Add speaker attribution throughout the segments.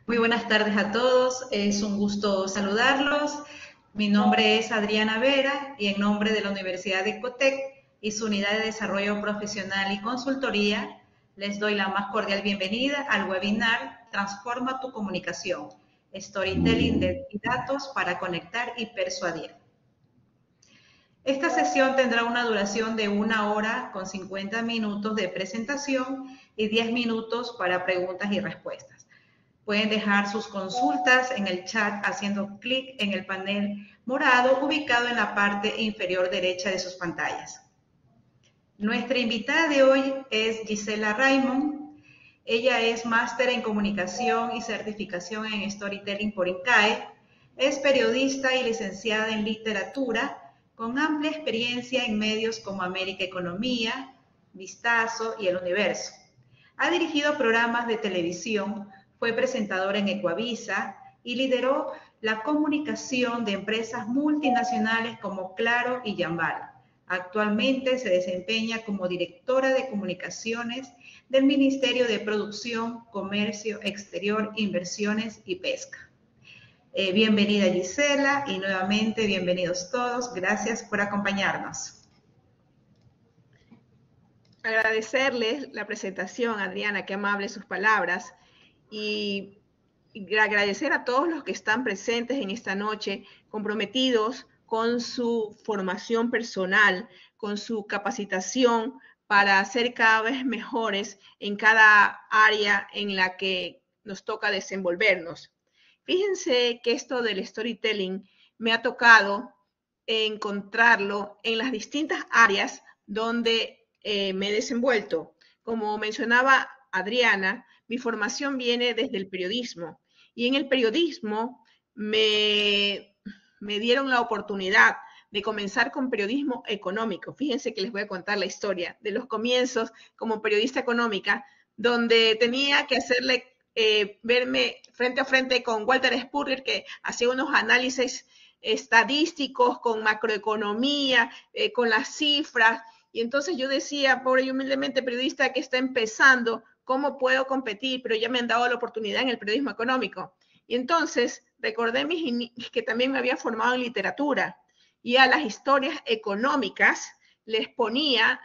Speaker 1: Muy buenas tardes a todos, es un gusto saludarlos. Mi nombre es Adriana Vera y en nombre de la Universidad de Ecotec y su Unidad de Desarrollo Profesional y Consultoría, les doy la más cordial bienvenida al webinar Transforma tu comunicación, Storytelling de datos para conectar y persuadir. Esta sesión tendrá una duración de 1 hora con 50 minutos de presentación y 10 minutos para preguntas y respuestas. Pueden dejar sus consultas en el chat haciendo clic en el panel morado ubicado en la parte inferior derecha de sus pantallas. Nuestra invitada de hoy es Gisela Raymond. Ella es máster en comunicación y certificación en storytelling por INCAE. Es periodista y licenciada en literatura con amplia experiencia en medios como América Economía, Vistazo y El Universo. Ha dirigido programas de televisión, fue presentadora en Ecuavisa y lideró la comunicación de empresas multinacionales como Claro y Jambal. Actualmente se desempeña como directora de comunicaciones del Ministerio de Producción, Comercio Exterior, Inversiones y Pesca. Bienvenida Gisela y nuevamente bienvenidos todos. Gracias por acompañarnos.
Speaker 2: Agradecerles la presentación, Adriana, qué amables sus palabras, y agradecer a todos los que están presentes en esta noche, comprometidos con su formación personal, con su capacitación para ser cada vez mejores en cada área en la que nos toca desenvolvernos. Fíjense que esto del storytelling me ha tocado encontrarlo en las distintas áreas donde me he desenvuelto. Como mencionaba Adriana, mi formación viene desde el periodismo y en el periodismo me dieron la oportunidad de comenzar con periodismo económico. Fíjense que les voy a contar la historia de los comienzos como periodista económica, donde tenía que verme frente a frente con Walter Spurrier, que hacía unos análisis estadísticos con macroeconomía, con las cifras. Y entonces yo decía, pobre y humildemente periodista que está empezando, ¿cómo puedo competir? Pero ya me han dado la oportunidad en el periodismo económico. Y entonces recordé que también me había formado en literatura y a las historias económicas les ponía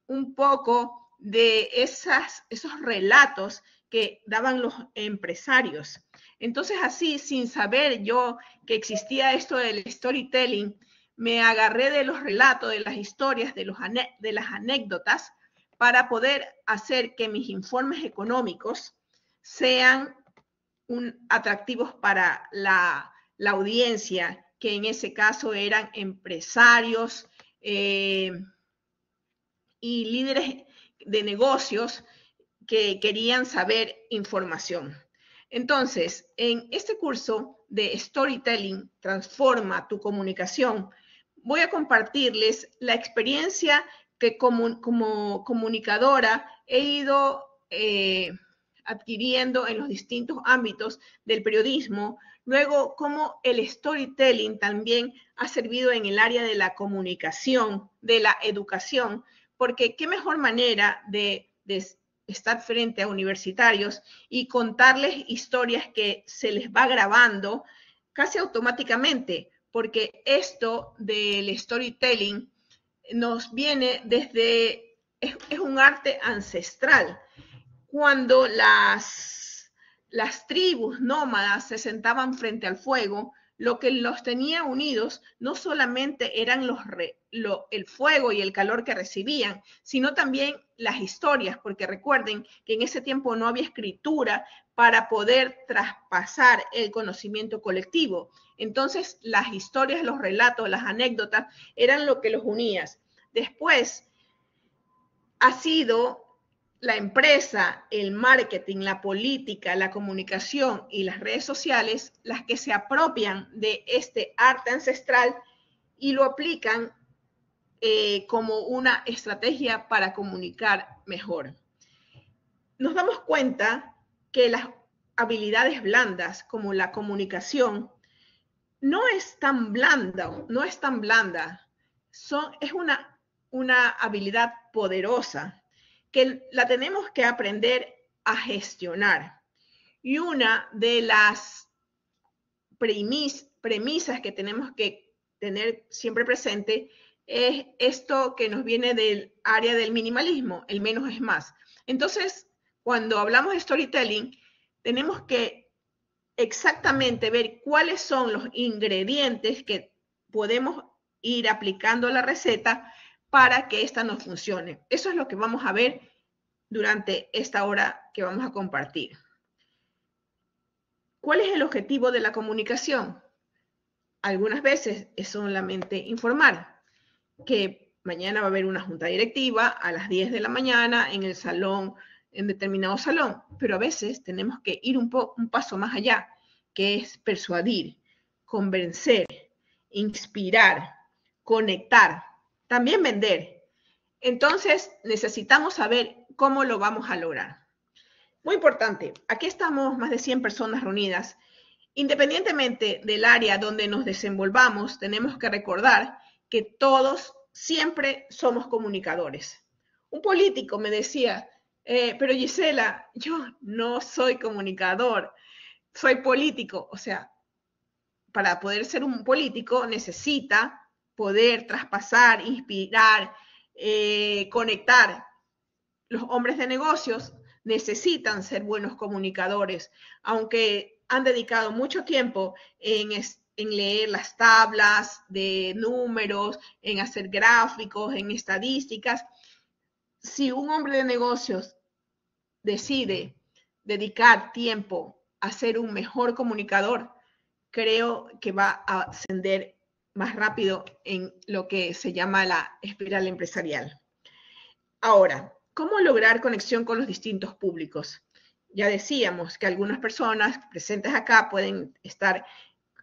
Speaker 2: un poco de esos relatos que daban los empresarios. Entonces así, sin saber yo que existía esto del storytelling, me agarré de los relatos, de las historias, de las anécdotas, para poder hacer que mis informes económicos sean atractivos para la audiencia, que en ese caso eran empresarios y líderes de negocios que querían saber información. Entonces, en este curso de Storytelling, Transforma tu comunicación, voy a compartirles la experiencia que como comunicadora he ido adquiriendo en los distintos ámbitos del periodismo, luego cómo el storytelling también ha servido en el área de la comunicación, de la educación, porque qué mejor manera de estar frente a universitarios y contarles historias que se les va grabando casi automáticamente, porque esto del storytelling nos viene es un arte ancestral. Cuando las tribus nómadas se sentaban frente al fuego, lo que los tenía unidos no solamente eran el fuego y el calor que recibían, sino también las historias, porque recuerden que en ese tiempo no había escritura para poder traspasar el conocimiento colectivo. Entonces, las historias, los relatos, las anécdotas eran lo que los unía. Después ha sido la empresa, el marketing, la política, la comunicación y las redes sociales las que se apropian de este arte ancestral y lo aplican como una estrategia para comunicar mejor. Nos damos cuenta que las habilidades blandas como la comunicación no es tan blanda, es una habilidad poderosa que la tenemos que aprender a gestionar. Y una de las premisas que tenemos que tener siempre presente es esto que nos viene del área del minimalismo, el menos es más. Entonces, cuando hablamos de storytelling, tenemos que exactamente ver cuáles son los ingredientes que podemos ir aplicando a la receta para que esta nos funcione. Eso es lo que vamos a ver durante esta hora que vamos a compartir. ¿Cuál es el objetivo de la comunicación? Algunas veces es solamente informar que mañana va a haber una junta directiva a las 10 de la mañana en el salón, en determinado salón, pero a veces tenemos que ir un paso más allá, que es persuadir, convencer, inspirar, conectar, también vender. Entonces necesitamos saber cómo lo vamos a lograr. Muy importante, aquí estamos más de 100 personas reunidas. Independientemente del área donde nos desenvolvamos, tenemos que recordar que todos siempre somos comunicadores. Un político me decía, pero Gisela, yo no soy comunicador, soy político. O sea, para poder ser un político necesita poder traspasar, inspirar, conectar. Los hombres de negocios necesitan ser buenos comunicadores, aunque han dedicado mucho tiempo en leer las tablas de números, en hacer gráficos, en estadísticas. Si un hombre de negocios decide dedicar tiempo a ser un mejor comunicador, creo que va a ascender más rápido en lo que se llama la espiral empresarial. Ahora, ¿cómo lograr conexión con los distintos públicos? Ya decíamos que algunas personas presentes acá pueden estar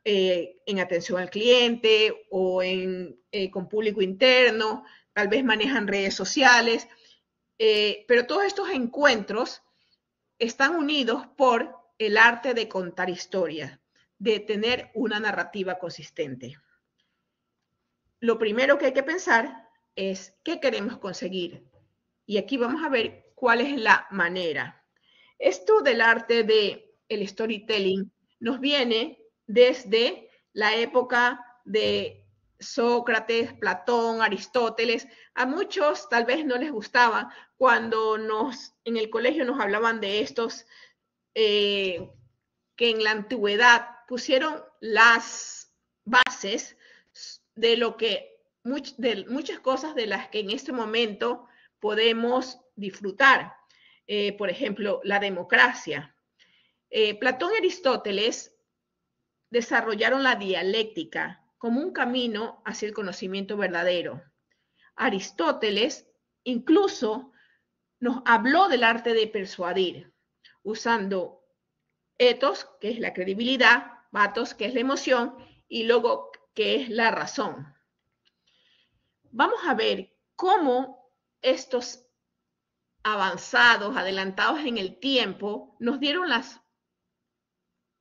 Speaker 2: en atención al cliente o con público interno, tal vez manejan redes sociales, pero todos estos encuentros están unidos por el arte de contar historias, de tener una narrativa consistente. Lo primero que hay que pensar es qué queremos conseguir. Y aquí vamos a ver cuál es la manera. Esto del arte del storytelling nos viene desde la época de Sócrates, Platón, Aristóteles. A muchos tal vez no les gustaba cuando en el colegio nos hablaban de estos que en la antigüedad pusieron las bases de lo que de muchas cosas de las que en este momento podemos disfrutar. Por ejemplo, la democracia. Platón y Aristóteles desarrollaron la dialéctica como un camino hacia el conocimiento verdadero. Aristóteles incluso nos habló del arte de persuadir, usando ethos, que es la credibilidad, pathos, que es la emoción, y logos, que es la razón. Vamos a ver cómo estos avanzados, adelantados en el tiempo, nos dieron las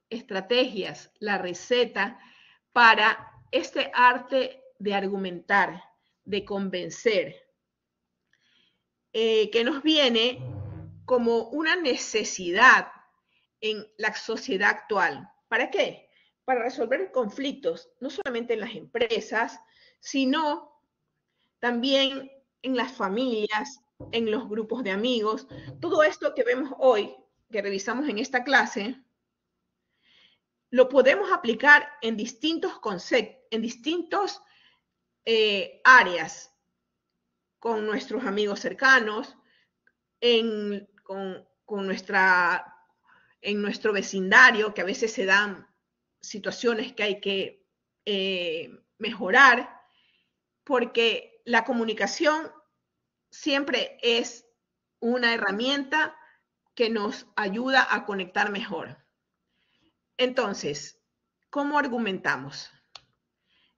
Speaker 2: estrategias, la receta para este arte de argumentar, de convencer, que nos viene como una necesidad en la sociedad actual. ¿Para qué? Para resolver conflictos, no solamente en las empresas, sino también en las familias, en los grupos de amigos. Todo esto que vemos hoy, que revisamos en esta clase, lo podemos aplicar en distintos conceptos, en distintos áreas, con nuestros amigos cercanos, en nuestro vecindario, que a veces se dan situaciones que hay que mejorar, porque la comunicación siempre es una herramienta que nos ayuda a conectar mejor. Entonces, ¿cómo argumentamos?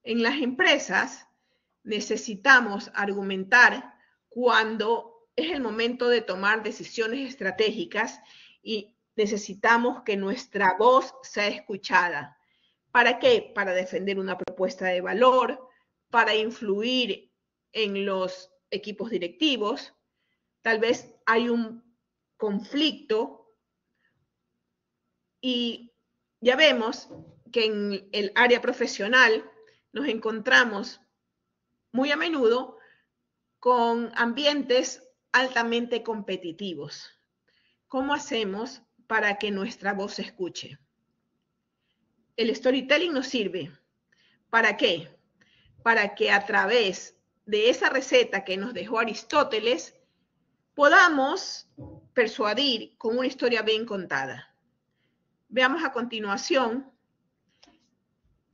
Speaker 2: En las empresas necesitamos argumentar cuando es el momento de tomar decisiones estratégicas y necesitamos que nuestra voz sea escuchada. ¿Para qué? Para defender una propuesta de valor, para influir en los equipos directivos. Tal vez hay un conflicto Y ya vemos que en el área profesional nos encontramos muy a menudo con ambientes altamente competitivos. ¿Cómo hacemos para que nuestra voz se escuche? El storytelling nos sirve. ¿Para qué? Para que a través de esa receta que nos dejó Aristóteles podamos persuadir con una historia bien contada. Veamos a continuación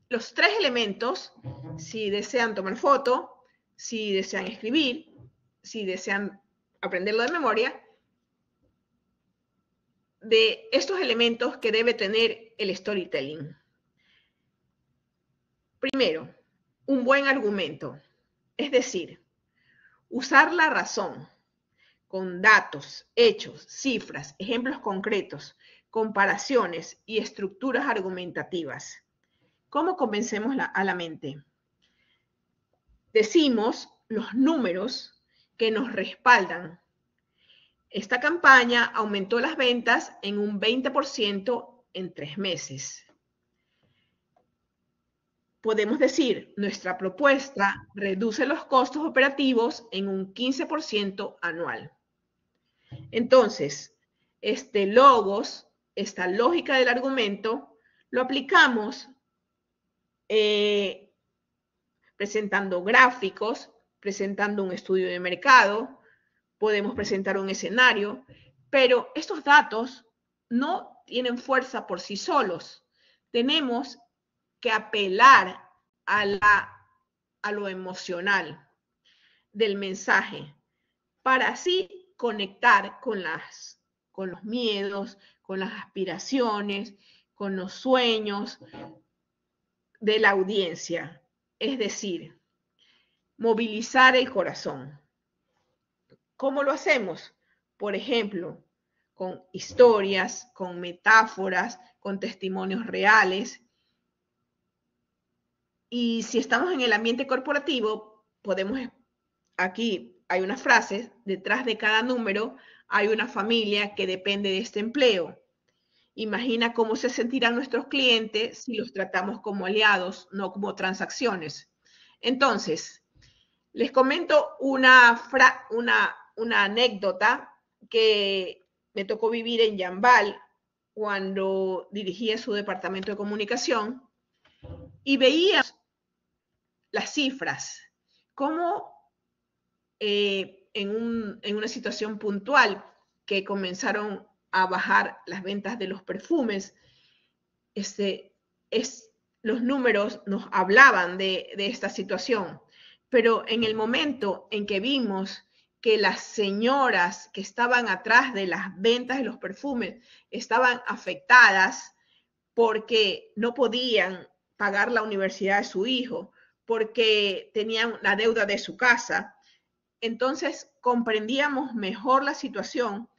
Speaker 2: los 3 elementos, si desean tomar foto, si desean escribir, si desean aprenderlo de memoria, de estos elementos que debe tener el storytelling. Primero, un buen argumento, es decir, usar la razón con datos, hechos, cifras, ejemplos concretos, comparaciones y estructuras argumentativas. ¿Cómo convencemos a la mente? Decimos los números que nos respaldan. Esta campaña aumentó las ventas en un 20% en 3 meses. Podemos decir, nuestra propuesta reduce los costos operativos en un 15% anual. Entonces, logos, esta lógica del argumento, lo aplicamos presentando gráficos, presentando un estudio de mercado, podemos presentar un escenario, pero estos datos no tienen fuerza por sí solos. Tenemos que apelar a lo emocional del mensaje para así conectar con los miedos, con las aspiraciones, con los sueños de la audiencia. Es decir, movilizar el corazón. ¿Cómo lo hacemos? Por ejemplo, con historias, con metáforas, con testimonios reales. Y si estamos en el ambiente corporativo, aquí hay unas frases, detrás de cada número hay una familia que depende de este empleo. Imagina cómo se sentirán nuestros clientes si los tratamos como aliados, no como transacciones. Entonces, les comento una anécdota que me tocó vivir en Yambal cuando dirigía su departamento de comunicación y veía las cifras, cómo en una situación puntual que comenzaron a bajar las ventas de los perfumes, los números nos hablaban de esta situación, pero en el momento en que vimos que las señoras que estaban atrás de las ventas de los perfumes estaban afectadas porque no podían pagar la universidad de su hijo, porque tenían la deuda de su casa, entonces comprendíamos mejor la situación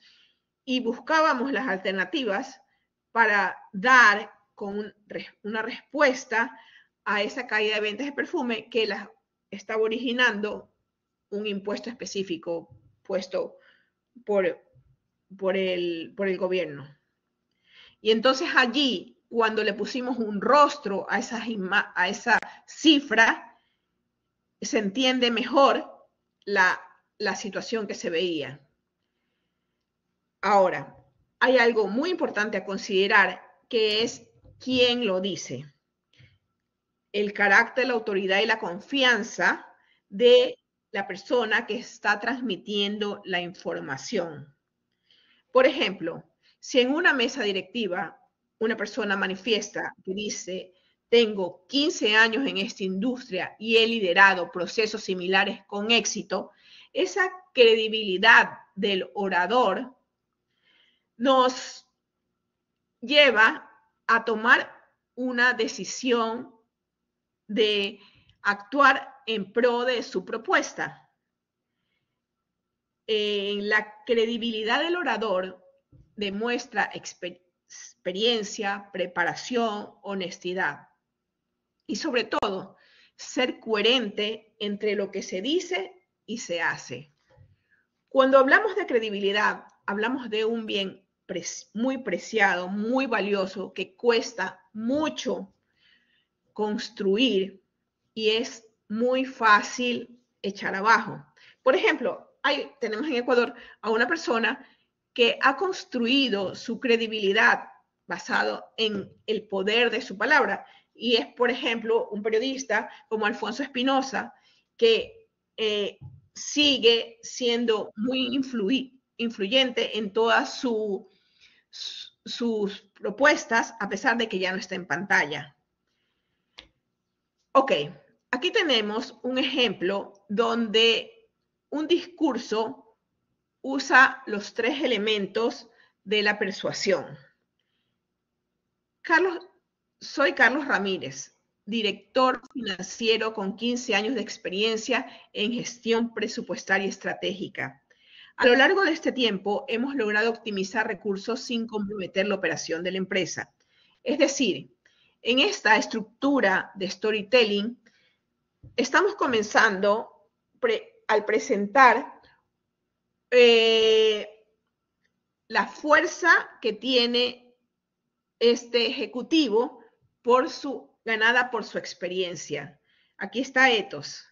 Speaker 2: y buscábamos las alternativas para dar con una respuesta a esa caída de ventas de perfume que las estaba originando un impuesto específico puesto por el gobierno. Y entonces allí, cuando le pusimos un rostro a esa cifra, se entiende mejor la situación que se veía. Ahora, hay algo muy importante a considerar, que es quién lo dice. El carácter, la autoridad y la confianza de la persona que está transmitiendo la información. Por ejemplo, si en una mesa directiva una persona manifiesta que dice, tengo 15 años en esta industria y he liderado procesos similares con éxito, esa credibilidad del orador nos lleva a tomar una decisión de actuar en pro de su propuesta. La credibilidad del orador demuestra experiencia, preparación, honestidad y sobre todo ser coherente entre lo que se dice y se hace. Cuando hablamos de credibilidad, hablamos de un bien muy preciado, muy valioso, que cuesta mucho construir y es muy fácil echar abajo. Por ejemplo, tenemos en Ecuador a una persona que ha construido su credibilidad basado en el poder de su palabra. Y es, por ejemplo, un periodista como Alfonso Espinosa, que sigue siendo muy influyente en todas sus propuestas, a pesar de que ya no está en pantalla. Ok, aquí tenemos un ejemplo donde un discurso usa los 3 elementos de la persuasión. Soy Carlos Ramírez, director financiero con 15 años de experiencia en gestión presupuestaria y estratégica. A lo largo de este tiempo hemos logrado optimizar recursos sin comprometer la operación de la empresa. Es decir, en esta estructura de storytelling, estamos comenzando al presentar la fuerza que tiene este ejecutivo ganada por su experiencia. Aquí está Ethos.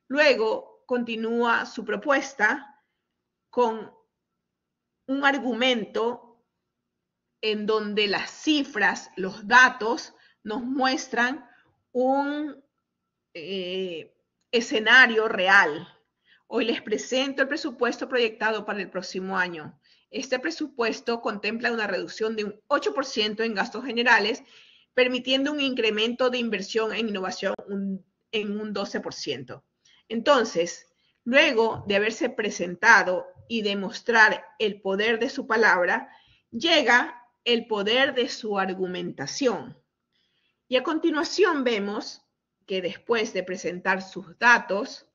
Speaker 2: Luego continúa su propuesta con un argumento en donde las cifras, los datos nos muestran un escenario real. Hoy les presento el presupuesto proyectado para el próximo año. Este presupuesto contempla una reducción de un 8% en gastos generales, permitiendo un incremento de inversión en innovación en un 12%. Entonces, luego de haberse presentado y demostrar el poder de su palabra, llega el poder de su argumentación. Y a continuación vemos que después de presentar sus datos,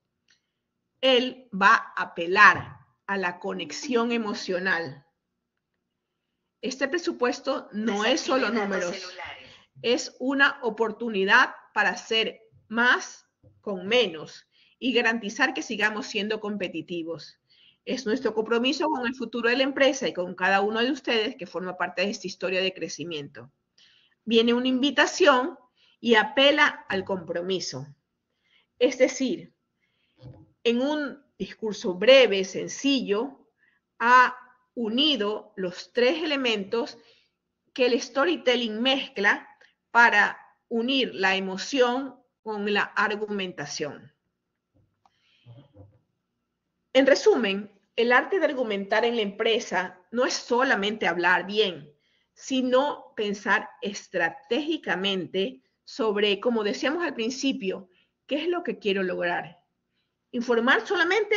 Speaker 2: él va a apelar a la conexión emocional. Este presupuesto no es solo números, es una oportunidad para hacer más con menos y garantizar que sigamos siendo competitivos. Es nuestro compromiso con el futuro de la empresa y con cada uno de ustedes que forma parte de esta historia de crecimiento. Viene una invitación y apela al compromiso. Es decir, en un discurso breve, sencillo, ha unido los 3 elementos que el storytelling mezcla para unir la emoción con la argumentación. En resumen, el arte de argumentar en la empresa no es solamente hablar bien, sino pensar estratégicamente sobre, como decíamos al principio, ¿qué es lo que quiero lograr? ¿Informar solamente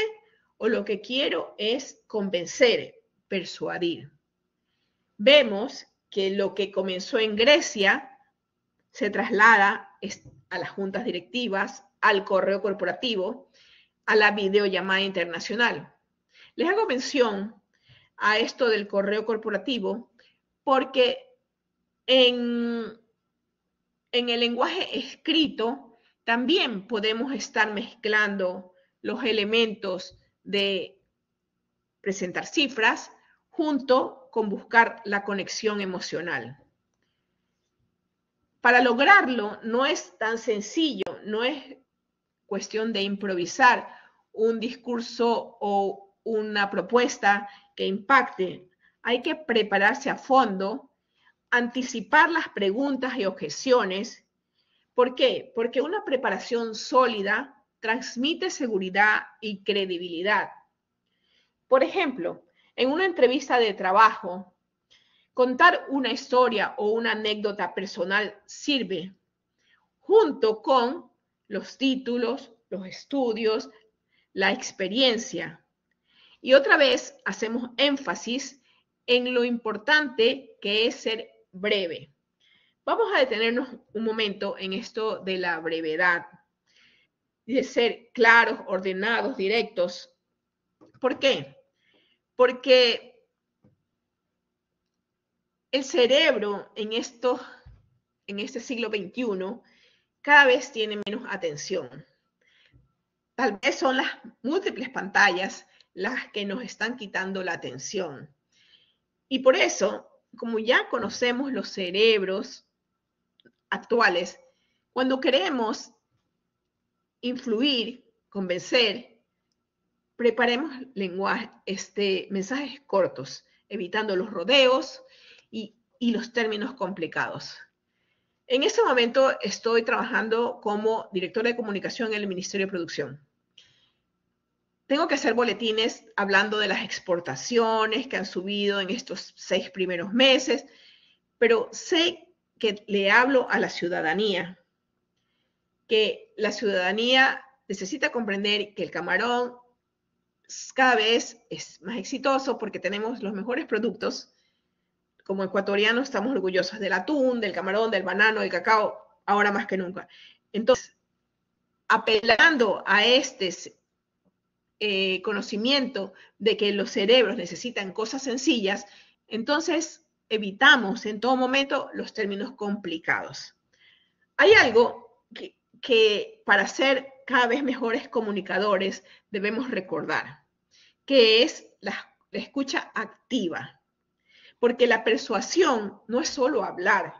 Speaker 2: o lo que quiero es convencer, persuadir? Vemos que lo que comenzó en Grecia se traslada a las juntas directivas, al correo corporativo, a la videollamada internacional. Les hago mención a esto del correo corporativo porque en el lenguaje escrito también podemos estar mezclando los elementos de presentar cifras junto con buscar la conexión emocional. Para lograrlo no es tan sencillo, no es cuestión de improvisar un discurso o una propuesta que impacte. Hay que prepararse a fondo, anticipar las preguntas y objeciones. ¿Por qué? Porque una preparación sólida transmite seguridad y credibilidad. Por ejemplo, en una entrevista de trabajo, contar una historia o una anécdota personal sirve, junto con los títulos, los estudios, la experiencia. Y otra vez hacemos énfasis en lo importante que es ser breve. Vamos a detenernos un momento en esto de la brevedad, de ser claros, ordenados, directos. ¿Por qué? Porque el cerebro en este siglo XXI cada vez tiene menos atención. Tal vez son las múltiples pantallas las que nos están quitando la atención. Y por eso, como ya conocemos los cerebros actuales, cuando queremos influir, convencer, preparemos mensajes cortos, evitando los rodeos y los términos complicados. En este momento estoy trabajando como directora de comunicación en el Ministerio de Producción. Tengo que hacer boletines hablando de las exportaciones que han subido en estos 6 primeros meses, pero sé que le hablo a la ciudadanía, que la ciudadanía necesita comprender que el camarón cada vez es más exitoso porque tenemos los mejores productos. Como ecuatorianos estamos orgullosos del atún, del camarón, del banano, del cacao, ahora más que nunca. Entonces, apelando a este conocimiento de que los cerebros necesitan cosas sencillas, entonces evitamos en todo momento los términos complicados. Hay algo que para ser cada vez mejores comunicadores debemos recordar, que es la escucha activa. Porque la persuasión no es solo hablar,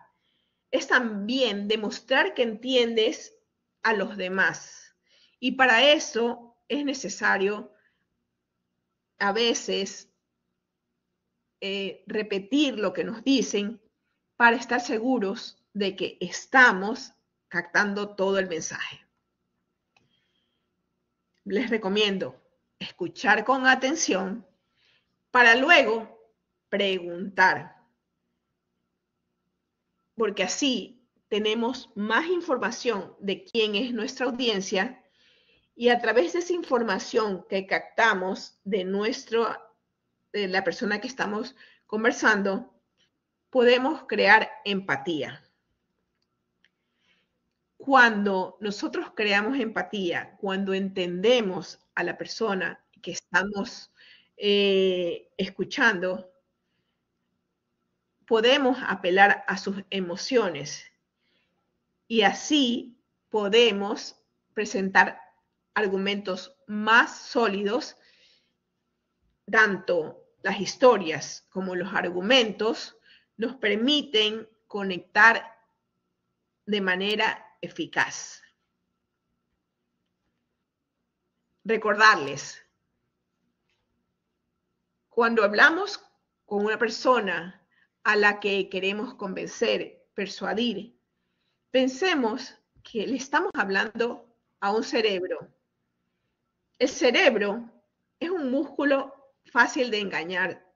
Speaker 2: es también demostrar que entiendes a los demás. Y para eso es necesario a veces repetir lo que nos dicen para estar seguros de que estamos captando todo el mensaje. Les recomiendo escuchar con atención para luego preguntar, porque así tenemos más información de quién es nuestra audiencia y a través de esa información que captamos de la persona que estamos conversando, podemos crear empatía. Cuando nosotros creamos empatía, cuando entendemos a la persona que estamos escuchando, podemos apelar a sus emociones y así podemos presentar argumentos más sólidos. Tanto las historias como los argumentos nos permiten conectar de manera eficaz. Recordarles, cuando hablamos con una persona a la que queremos convencer, persuadir, pensemos que le estamos hablando a un cerebro. El cerebro es un músculo fácil de engañar.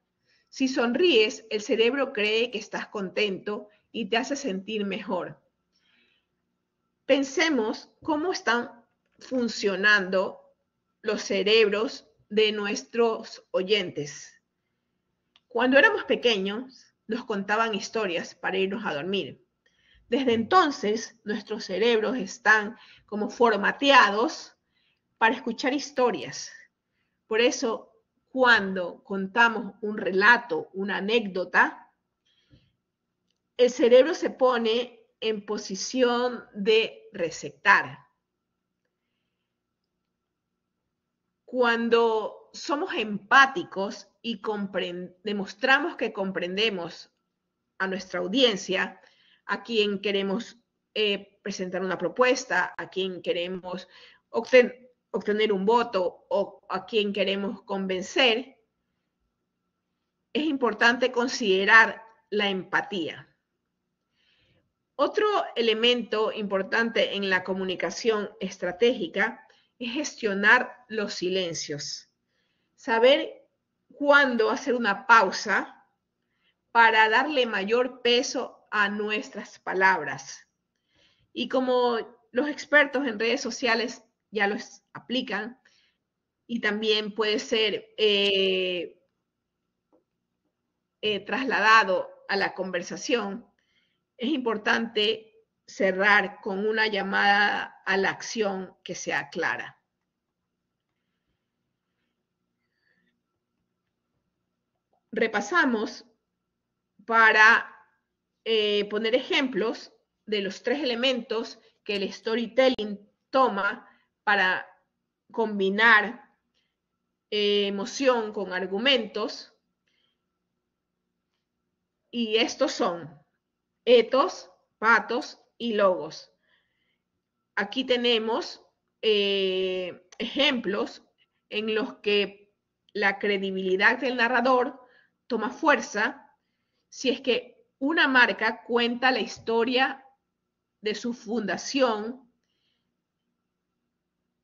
Speaker 2: Si sonríes, el cerebro cree que estás contento y te hace sentir mejor. Pensemos cómo están funcionando los cerebros de nuestros oyentes. Cuando éramos pequeños, nos contaban historias para irnos a dormir. Desde entonces, nuestros cerebros están como formateados para escuchar historias. Por eso, cuando contamos un relato, una anécdota, el cerebro se pone en posición de receptar. Cuando somos empáticos y demostramos que comprendemos a nuestra audiencia, a quien queremos presentar una propuesta, a quien queremos obtener un voto o a quien queremos convencer, es importante considerar la empatía. Otro elemento importante en la comunicación estratégica es gestionar los silencios. Saber cuándo hacer una pausa para darle mayor peso a nuestras palabras. Y como los expertos en redes sociales ya los aplican, y también puede ser trasladado a la conversación, es importante cerrar con una llamada a la acción que sea clara. Repasamos para poner ejemplos de los 3 elementos que el storytelling toma para combinar emoción con argumentos. Y estos son ethos, pathos y logos. Aquí tenemos ejemplos en los que la credibilidad del narrador toma fuerza si es que una marca cuenta la historia de su fundación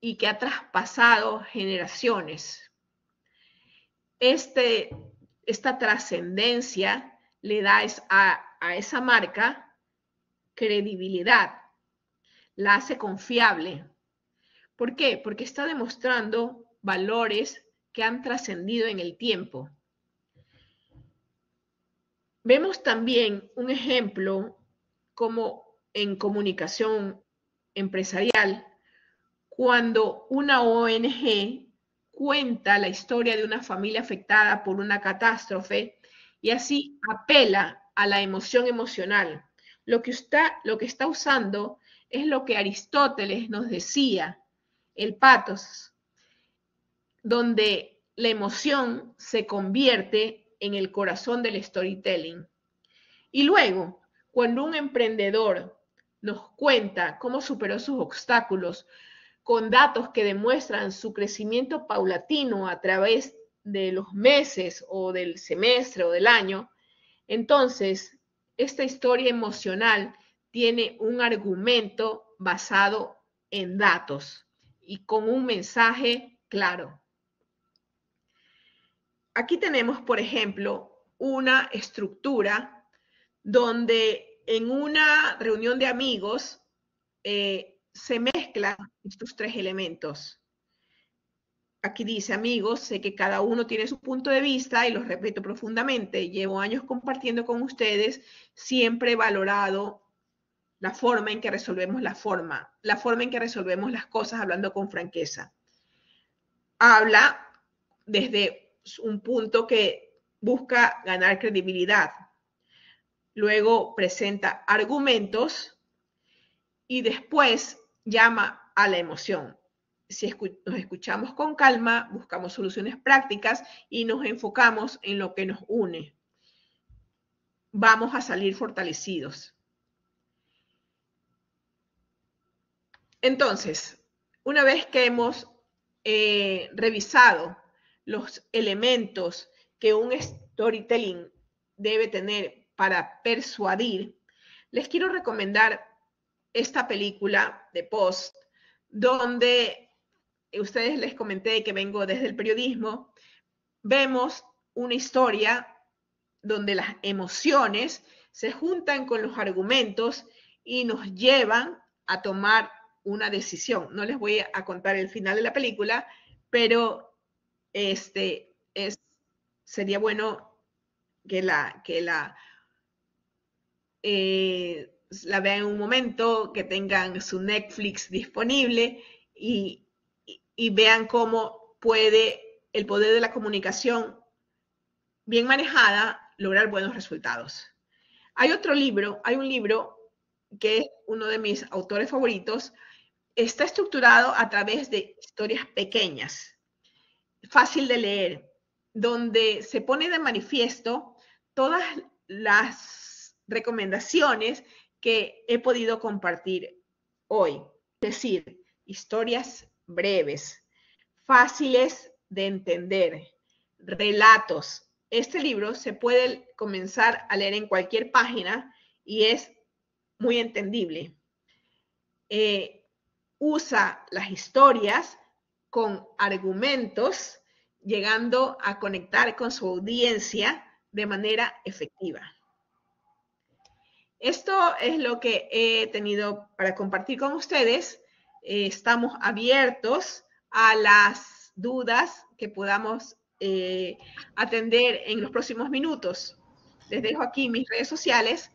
Speaker 2: y que ha traspasado generaciones. Esta trascendencia le da a esa marca credibilidad, la hace confiable. ¿Por qué? Porque está demostrando valores que han trascendido en el tiempo. Vemos también un ejemplo como en comunicación empresarial, cuando una ONG cuenta la historia de una familia afectada por una catástrofe y así apela a la emoción emocional. Lo que está usando es lo que Aristóteles nos decía, el pathos, donde la emoción se convierte en el corazón del storytelling. Y luego, cuando un emprendedor nos cuenta cómo superó sus obstáculos con datos que demuestran su crecimiento paulatino a través de los meses o del semestre o del año, entonces esta historia emocional tiene un argumento basado en datos y con un mensaje claro. Aquí tenemos, por ejemplo, una estructura donde en una reunión de amigos se mezclan estos tres elementos. Aquí dice, amigos, sé que cada uno tiene su punto de vista y los respeto profundamente. Llevo años compartiendo con ustedes, siempre he valorado la forma en que resolvemos la forma en que resolvemos las cosas hablando con franqueza. Habla desde un punto que busca ganar credibilidad. Luego presenta argumentos y después llama a la emoción. Si nos escuchamos con calma, buscamos soluciones prácticas y nos enfocamos en lo que nos une, vamos a salir fortalecidos. Entonces, una vez que hemos revisado los elementos que un storytelling debe tener para persuadir, les quiero recomendar esta película de Post, donde ustedes les comenté que vengo desde el periodismo, vemos una historia donde las emociones se juntan con los argumentos y nos llevan a tomar una decisión. No les voy a contar el final de la película, pero sería bueno que la vean en un momento, que tengan su Netflix disponible y vean cómo puede el poder de la comunicación bien manejada lograr buenos resultados. Hay un libro que es uno de mis autores favoritos, está estructurado a través de historias pequeñas, fácil de leer, donde se pone de manifiesto todas las recomendaciones que he podido compartir hoy. Es decir, historias breves, fáciles de entender, relatos. Este libro se puede comenzar a leer en cualquier página y es muy entendible. Usa las historias con argumentos, llegando a conectar con su audiencia de manera efectiva. Esto es lo que he tenido para compartir con ustedes. Estamos abiertos a las dudas que podamos atender en los próximos minutos. Les dejo aquí mis redes sociales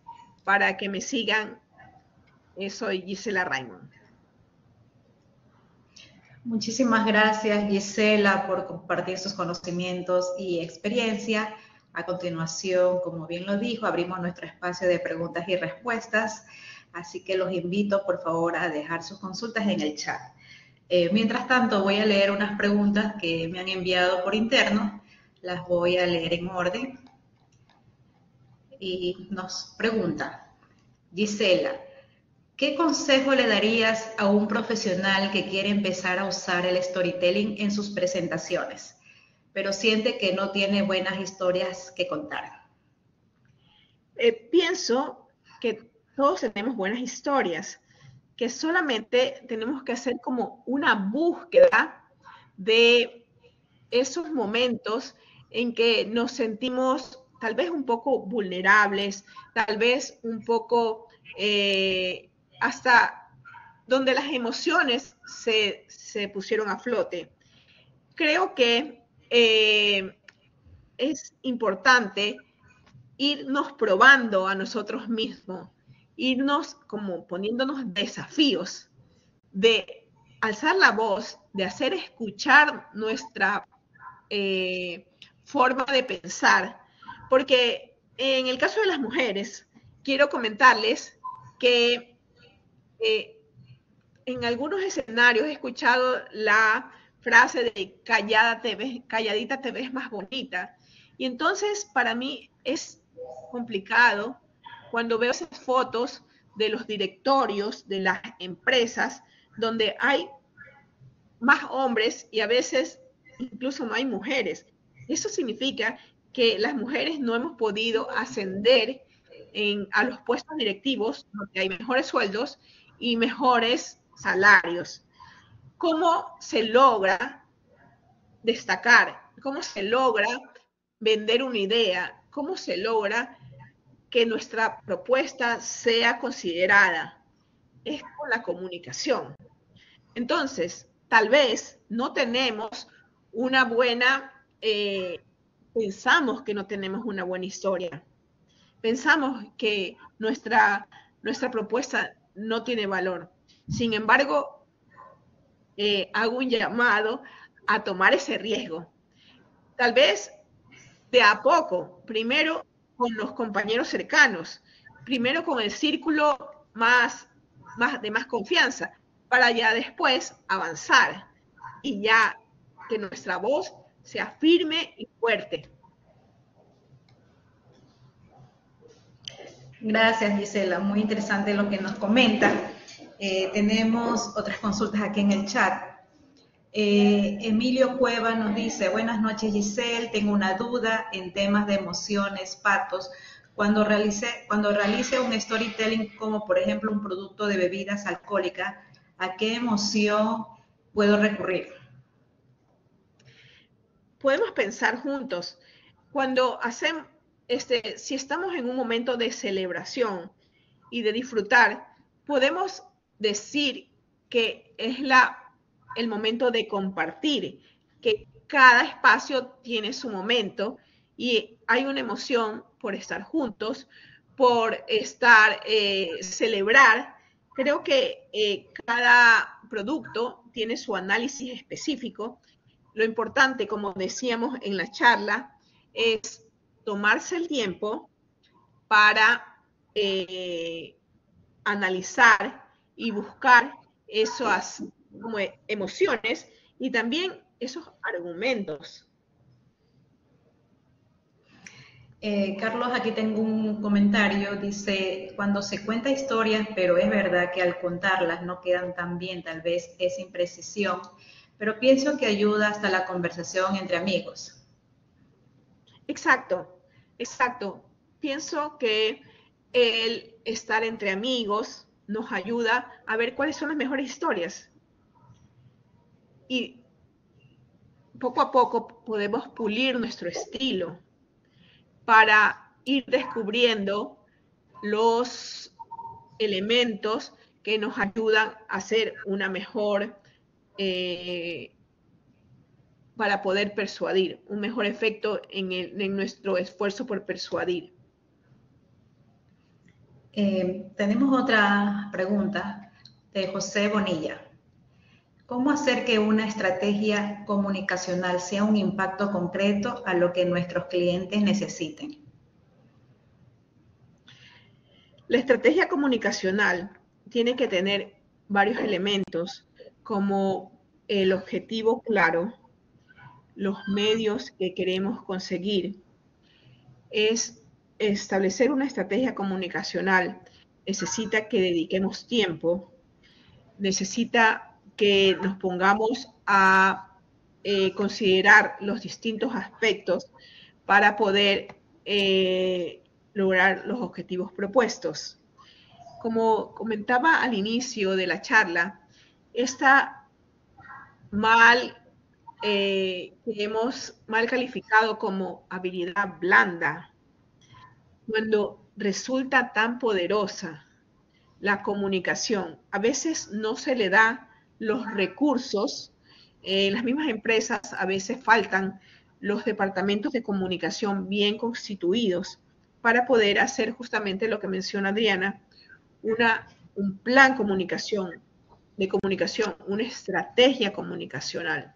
Speaker 2: para que me sigan. Soy Gisela Raymond.
Speaker 1: Muchísimas gracias, Gisela, por compartir sus conocimientos y experiencia. A continuación, como bien lo dijo, abrimos nuestro espacio de preguntas y respuestas, así que los invito, por favor, a dejar sus consultas en el chat. Mientras tanto, voy a leer unas preguntas que me han enviado por interno. Las voy a leer en orden. y nos pregunta, Gisela, ¿qué consejo le darías a un profesional que quiere empezar a usar el storytelling en sus presentaciones, pero siente que no tiene buenas historias que contar?
Speaker 2: Pienso que todos tenemos buenas historias, que solamente tenemos que hacer como una búsqueda de esos momentos en que nos sentimos tal vez un poco vulnerables, tal vez un poco hasta donde las emociones se pusieron a flote. Creo que es importante irnos probando a nosotros mismos, irnos como poniéndonos desafíos de alzar la voz, de hacer escuchar nuestra forma de pensar, porque en el caso de las mujeres, quiero comentarles que en algunos escenarios he escuchado la frase de calladita te ves más bonita, y entonces para mí es complicado cuando veo esas fotos de los directorios de las empresas donde hay más hombres y a veces incluso no hay mujeres. Eso significa que las mujeres no hemos podido ascender a los puestos directivos donde hay mejores sueldos y mejores salarios. ¿Cómo se logra destacar? ¿Cómo se logra vender una idea? ¿Cómo se logra que nuestra propuesta sea considerada? Es con la comunicación. Entonces, tal vez no tenemos una buena, pensamos que no tenemos una buena historia. Pensamos que nuestra propuesta no tiene valor. Sin embargo, hago un llamado a tomar ese riesgo. Tal vez de a poco, primero con los compañeros cercanos, primero con el círculo de más confianza, para ya después avanzar y ya que nuestra voz sea firme y fuerte.
Speaker 1: Gracias, Gisela. Muy interesante lo que nos comenta. Tenemos otras consultas aquí en el chat. Emilio Cueva nos dice, buenas noches, Giselle, tengo una duda en temas de emociones, patos. Cuando realice un storytelling como por ejemplo un producto de bebidas alcohólicas, ¿a qué emoción puedo recurrir?
Speaker 2: Podemos pensar juntos. Cuando hacemos, si estamos en un momento de celebración y de disfrutar, podemos decir que es el momento de compartir, que cada espacio tiene su momento y hay una emoción por estar juntos, por celebrar. Creo que cada producto tiene su análisis específico. Lo importante, como decíamos en la charla, es tomarse el tiempo para analizar y buscar esas como emociones y también esos argumentos.
Speaker 1: Carlos, aquí tengo un comentario, dice, cuando se cuenta historias, pero es verdad que al contarlas no quedan tan bien, tal vez es imprecisión, pero pienso que ayuda hasta la conversación entre amigos.
Speaker 2: Exacto, exacto. Pienso que el estar entre amigos nos ayuda a ver cuáles son las mejores historias. Y poco a poco podemos pulir nuestro estilo para ir descubriendo los elementos que nos ayudan a hacer una mejor, para poder persuadir, un mejor efecto en nuestro esfuerzo por persuadir.
Speaker 1: Tenemos otra pregunta de José Bonilla. ¿Cómo hacer que una estrategia comunicacional sea un impacto concreto a lo que nuestros clientes necesiten?
Speaker 2: La estrategia comunicacional tiene que tener varios elementos como el objetivo claro, los medios que queremos conseguir. Es establecer una estrategia comunicacional necesita que dediquemos tiempo, necesita que nos pongamos a considerar los distintos aspectos para poder lograr los objetivos propuestos. Como comentaba al inicio de la charla, está que hemos mal calificado como habilidad blanda, cuando resulta tan poderosa la comunicación. A veces no se le da los recursos. En las mismas empresas a veces faltan los departamentos de comunicación bien constituidos para poder hacer justamente lo que menciona Adriana, un plan de comunicación, una estrategia comunicacional.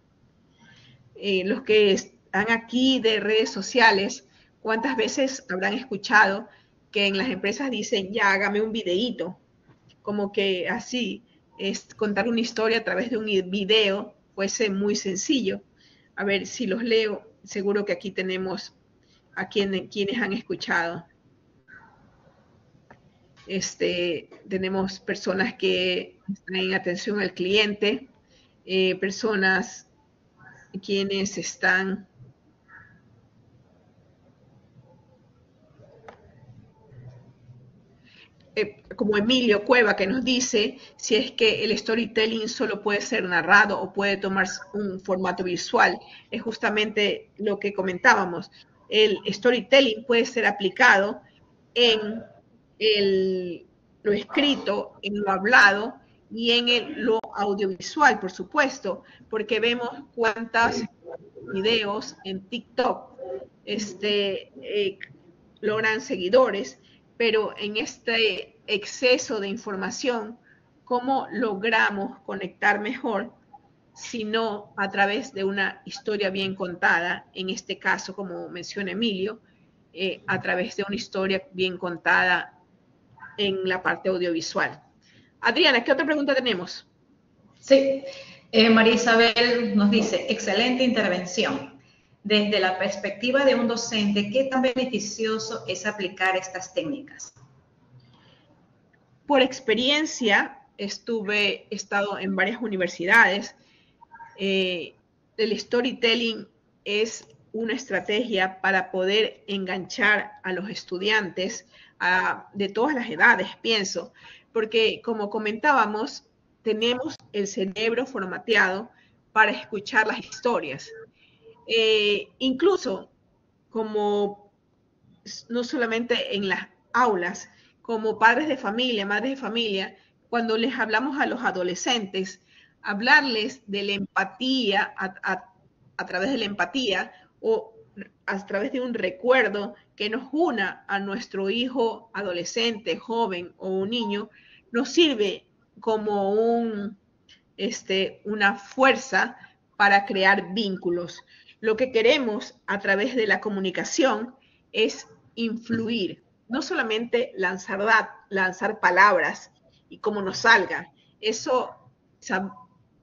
Speaker 2: Los que están aquí de redes sociales, ¿cuántas veces habrán escuchado que en las empresas dicen, ya hágame un videíto? Como que así, contar una historia a través de un video fuese muy sencillo. A ver si los leo, seguro que aquí tenemos a quienes han escuchado. Tenemos personas que están en atención al cliente, personas quienes están como Emilio Cueva, que nos dice si es que el storytelling solo puede ser narrado o puede tomar un formato visual. Es justamente lo que comentábamos. El storytelling puede ser aplicado en lo escrito, en lo hablado y en lo audiovisual, por supuesto, porque vemos cuántos videos en TikTok logran seguidores, pero en este exceso de información, ¿cómo logramos conectar mejor? Sino a través de una historia bien contada, en este caso, como menciona Emilio, a través de una historia bien contada en la parte audiovisual. Adriana, ¿qué otra pregunta tenemos?
Speaker 1: Sí, María Isabel nos dice, excelente intervención. Desde la perspectiva de un docente, ¿qué tan beneficioso es aplicar estas técnicas?
Speaker 2: Por experiencia, he estado en varias universidades. El storytelling es una estrategia para poder enganchar a los estudiantes de todas las edades, pienso, porque como comentábamos, tenemos el cerebro formateado para escuchar las historias. Incluso como no solamente en las aulas, como padres de familia, madres de familia, cuando les hablamos a los adolescentes, hablarles de la empatía a través de la empatía o a través de un recuerdo que nos una a nuestro hijo adolescente, joven o un niño, nos sirve como una fuerza para crear vínculos. Lo que queremos a través de la comunicación es influir, no solamente lanzar palabras y cómo nos salga. Eso ya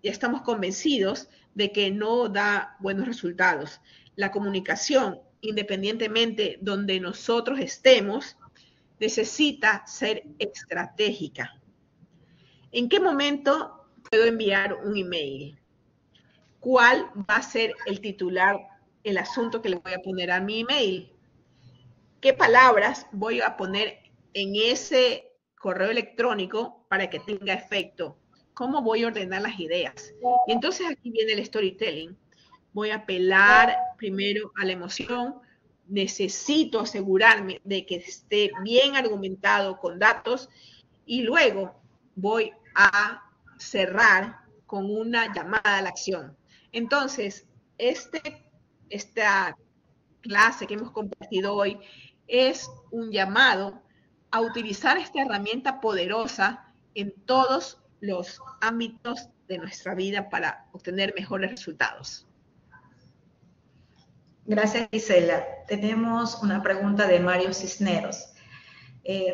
Speaker 2: estamos convencidos de que no da buenos resultados. La comunicación, independientemente donde nosotros estemos, necesita ser estratégica. ¿En qué momento puedo enviar un email? ¿Cuál va a ser el titular, el asunto que le voy a poner a mi email? ¿Qué palabras voy a poner en ese correo electrónico para que tenga efecto? ¿Cómo voy a ordenar las ideas? Y entonces aquí viene el storytelling. Voy a apelar primero a la emoción. Necesito asegurarme de que esté bien argumentado con datos y luego voy a cerrar con una llamada a la acción. Entonces, esta clase que hemos compartido hoy es un llamado a utilizar esta herramienta poderosa en todos los ámbitos de nuestra vida para obtener mejores resultados.
Speaker 1: Gracias, Gisela. Tenemos una pregunta de Mario Cisneros.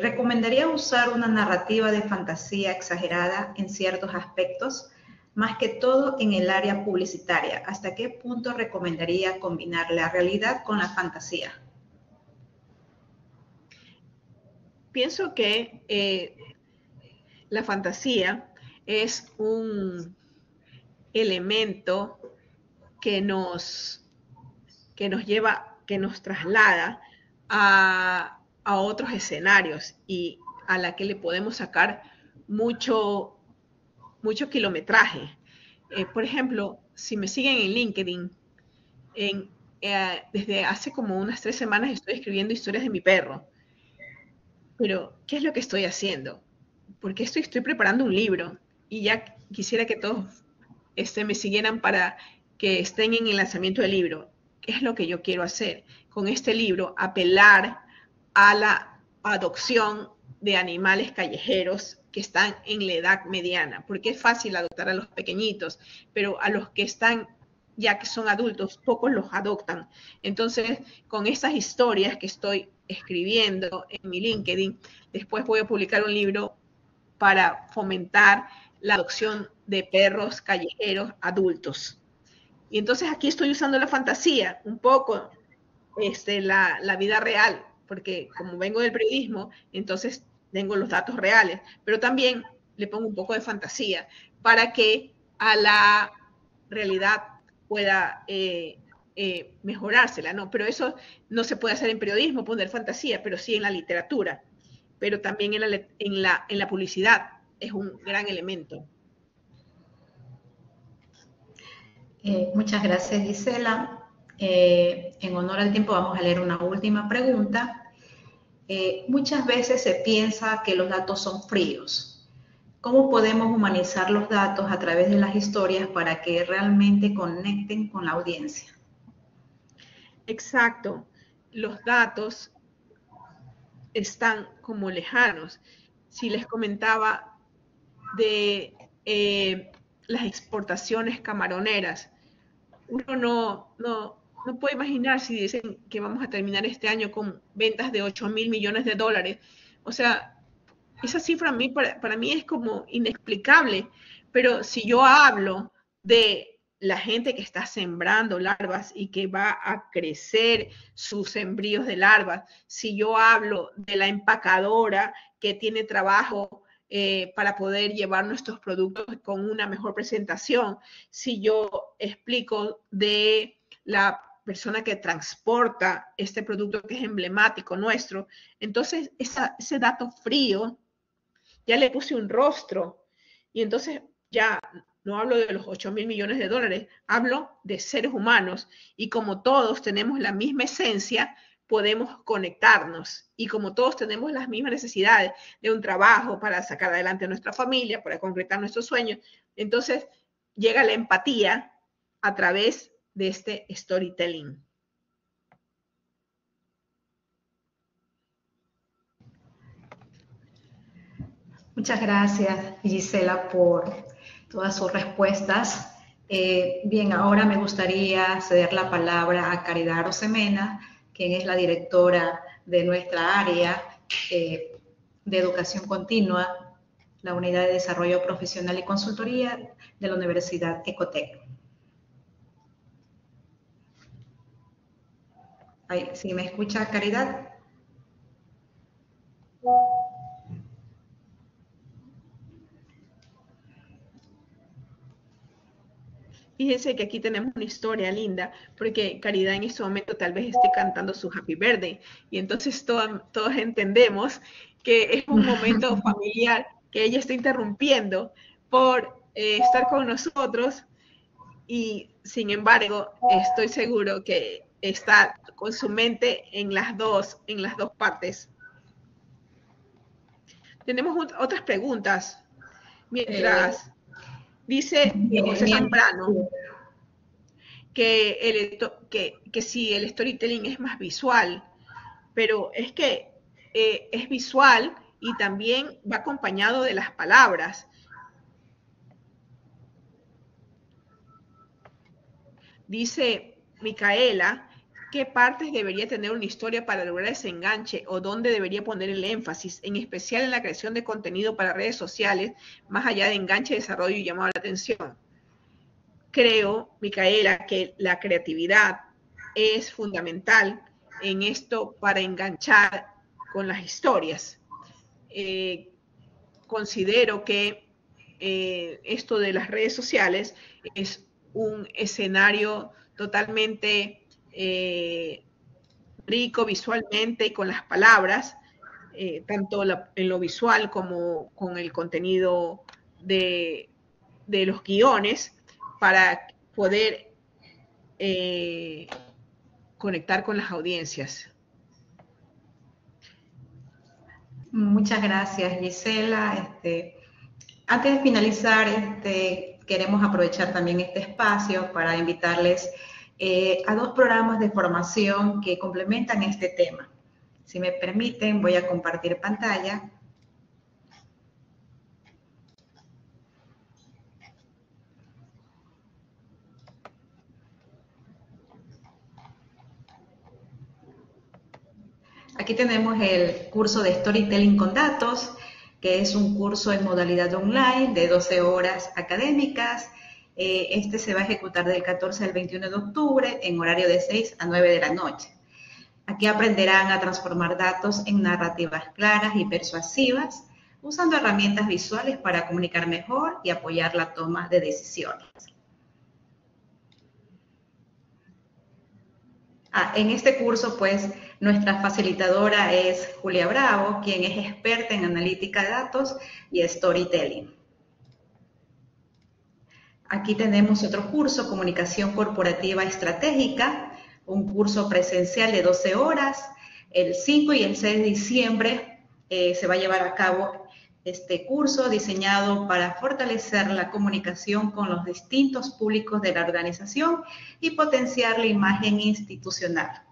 Speaker 1: ¿Recomendaría usar una narrativa de fantasía exagerada en ciertos aspectos, más que todo en el área publicitaria? ¿Hasta qué punto recomendaría combinar la realidad con la fantasía?
Speaker 2: pienso que la fantasía es un elemento que nos lleva, que nos traslada a otros escenarios y a la que le podemos sacar mucho kilometraje. Por ejemplo, si me siguen en LinkedIn, desde hace como unas 3 semanas estoy escribiendo historias de mi perro. Pero, ¿qué es lo que estoy haciendo? Porque estoy preparando un libro y ya quisiera que todos me siguieran para que estén en el lanzamiento del libro. ¿Qué es lo que yo quiero hacer? Con este libro, apelar a la adopción de animales callejeros que están en la edad mediana, porque es fácil adoptar a los pequeñitos, pero a los que están ya que son adultos, pocos los adoptan. Entonces, con estas historias que estoy escribiendo en mi LinkedIn, después voy a publicar un libro para fomentar la adopción de perros callejeros adultos. Y entonces aquí estoy usando la fantasía, un poco la vida real, porque como vengo del periodismo, entonces tengo los datos reales, pero también le pongo un poco de fantasía para que a la realidad pueda mejorársela, ¿no? Pero eso no se puede hacer en periodismo, poner fantasía, pero sí en la literatura, pero también en la publicidad es un gran elemento.
Speaker 1: Muchas gracias, Gisela. En honor al tiempo vamos a leer una última pregunta. Muchas veces se piensa que los datos son fríos. ¿Cómo podemos humanizar los datos a través de las historias para que realmente conecten con la audiencia?
Speaker 2: Exacto. Los datos están como lejanos. Si les comentaba de las exportaciones camaroneras, uno no puede imaginar si dicen que vamos a terminar este año con ventas de 8.000 millones de dólares. O sea, esa cifra para mí es como inexplicable, pero si yo hablo de la gente que está sembrando larvas y que va a crecer sus embrios de larvas, si yo hablo de la empacadora que tiene trabajo para poder llevar nuestros productos con una mejor presentación, si yo explico de la persona que transporta este producto que es emblemático nuestro, entonces ese dato frío ya le puse un rostro y entonces ya no hablo de los 8.000 millones de dólares, hablo de seres humanos y como todos tenemos la misma esencia, podemos conectarnos y como todos tenemos las mismas necesidades de un trabajo para sacar adelante a nuestra familia, para concretar nuestros sueños, entonces llega la empatía a través de este storytelling.
Speaker 1: Muchas gracias, Gisela, por todas sus respuestas. Bien, ahora me gustaría ceder la palabra a Caridad Arosemena, quien es la directora de nuestra área de educación continua, la Unidad de Desarrollo Profesional y Consultoría de la Universidad Ecotec. ¿Sí me escucha, Caridad?
Speaker 2: Fíjense que aquí tenemos una historia linda, porque Caridad en este momento tal vez esté cantando su Happy Birthday, y entonces todos entendemos que es un momento familiar que ella está interrumpiendo por estar con nosotros, y sin embargo estoy seguro que está con su mente en las dos partes. Tenemos otras preguntas. Mientras dice José Zambrano que sí, el storytelling es más visual, pero es que es visual y también va acompañado de las palabras. Dice Micaela, ¿qué partes debería tener una historia para lograr ese enganche o dónde debería poner el énfasis, en especial en la creación de contenido para redes sociales, más allá de enganche, desarrollo y llamado a la atención? Creo, Micaela, que la creatividad es fundamental en esto para enganchar con las historias. considero que esto de las redes sociales es un escenario totalmente rico visualmente y con las palabras, tanto en lo visual como con el contenido de los guiones, para poder conectar con las audiencias.
Speaker 1: Muchas gracias, Gisela. Antes de finalizar, queremos aprovechar también este espacio para invitarles a 2 programas de formación que complementan este tema. Si me permiten, voy a compartir pantalla. Aquí tenemos el curso de Storytelling con Datos, que es un curso en modalidad online de 12 horas académicas. Este se va a ejecutar del 14 al 21 de octubre en horario de 6 a 9 de la noche. Aquí aprenderán a transformar datos en narrativas claras y persuasivas, usando herramientas visuales para comunicar mejor y apoyar la toma de decisiones. En este curso, pues, nuestra facilitadora es Julia Bravo, quien es experta en analítica de datos y storytelling. Aquí tenemos otro curso, Comunicación Corporativa Estratégica, un curso presencial de 12 horas. El 5 y el 6 de diciembre se va a llevar a cabo este curso diseñado para fortalecer la comunicación con los distintos públicos de la organización y potenciar la imagen institucional.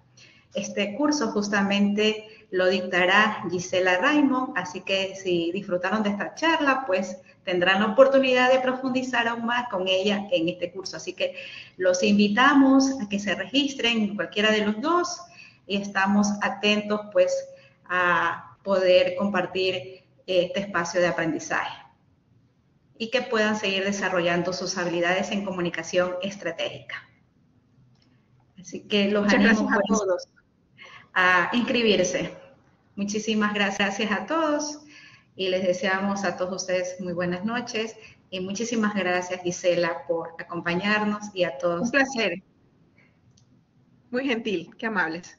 Speaker 1: Este curso justamente lo dictará Gisela Raymond, así que si disfrutaron de esta charla, pues tendrán la oportunidad de profundizar aún más con ella en este curso. Así que los invitamos a que se registren en cualquiera de los dos y estamos atentos pues a poder compartir este espacio de aprendizaje y que puedan seguir desarrollando sus habilidades en comunicación estratégica. Así que los animo
Speaker 2: a todos
Speaker 1: a inscribirse. Muchísimas gracias a todos y les deseamos a todos ustedes muy buenas noches y muchísimas gracias, Gisela, por acompañarnos y a todos.
Speaker 2: Un placer. Muy gentil, qué amables.